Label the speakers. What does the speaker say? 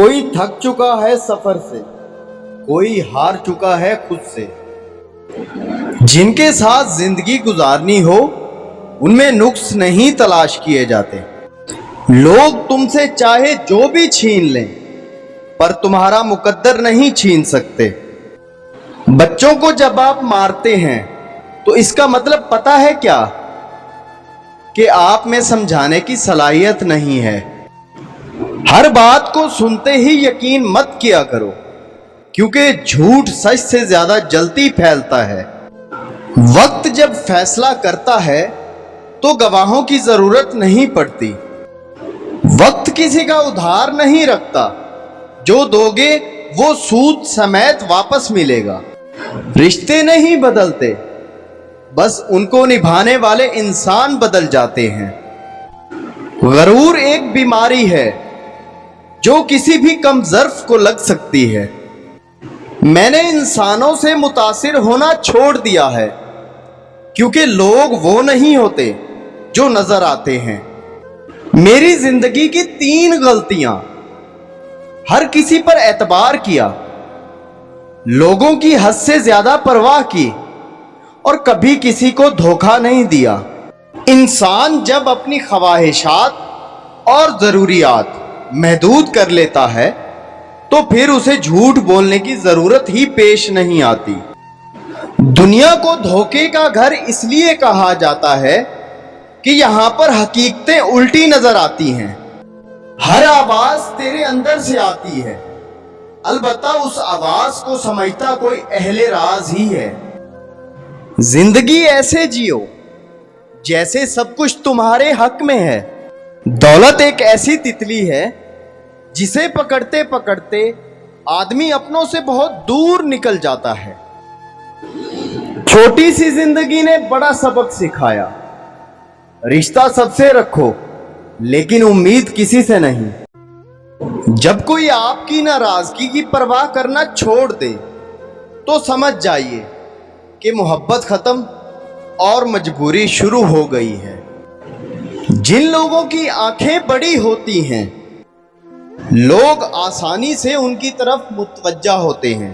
Speaker 1: کوئی تھک چکا ہے سفر سے، کوئی ہار چکا ہے خود سے۔ جن کے ساتھ زندگی گزارنی ہو ان میں نقص نہیں تلاش کیے جاتے۔ لوگ تم سے چاہے جو بھی چھین لیں پر تمہارا مقدر نہیں چھین سکتے۔ بچوں کو جب آپ مارتے ہیں تو اس کا مطلب پتہ ہے کیا؟ کہ آپ میں سمجھانے کی صلاحیت نہیں ہے۔ ہر بات کو سنتے ہی یقین مت کیا کرو، کیونکہ جھوٹ سچ سے زیادہ جلدی پھیلتا ہے۔ وقت جب فیصلہ کرتا ہے تو گواہوں کی ضرورت نہیں پڑتی۔ وقت کسی کا ادھار نہیں رکھتا، جو دو گے وہ سود سمیت واپس ملے گا۔ رشتے نہیں بدلتے، بس ان کو نبھانے والے انسان بدل جاتے ہیں۔ غرور ایک بیماری ہے جو کسی بھی کم ظرف کو لگ سکتی ہے۔ میں نے انسانوں سے متاثر ہونا چھوڑ دیا ہے، کیونکہ لوگ وہ نہیں ہوتے جو نظر آتے ہیں۔ میری زندگی کی 3 غلطیاں: ہر کسی پر اعتبار کیا، لوگوں کی حد سے زیادہ پرواہ کی، اور کبھی کسی کو دھوکہ نہیں دیا۔ انسان جب اپنی خواہشات اور ضروریات محدود کر لیتا ہے تو پھر اسے جھوٹ بولنے کی ضرورت ہی پیش نہیں آتی۔ دنیا کو دھوکے کا گھر اس لیے کہا جاتا ہے کہ یہاں پر حقیقتیں الٹی نظر آتی ہیں۔ ہر آواز تیرے اندر سے آتی ہے، البتہ اس آواز کو سمجھتا کوئی اہل راز ہی ہے۔ زندگی ایسے جیو جیسے سب کچھ تمہارے حق میں ہے۔ دولت ایک ایسی تتلی ہے جسے پکڑتے پکڑتے آدمی اپنوں سے بہت دور نکل جاتا ہے۔ چھوٹی سی زندگی نے بڑا سبق سکھایا: رشتہ سب سے رکھو لیکن امید کسی سے نہیں۔ جب کوئی آپ کی ناراضگی کی پرواہ کرنا چھوڑ دے تو سمجھ جائیے کہ محبت ختم اور مجبوری شروع ہو گئی ہے۔ جن لوگوں کی آنکھیں بڑی ہوتی ہیں، لوگ آسانی سے ان کی طرف متوجہ ہوتے ہیں۔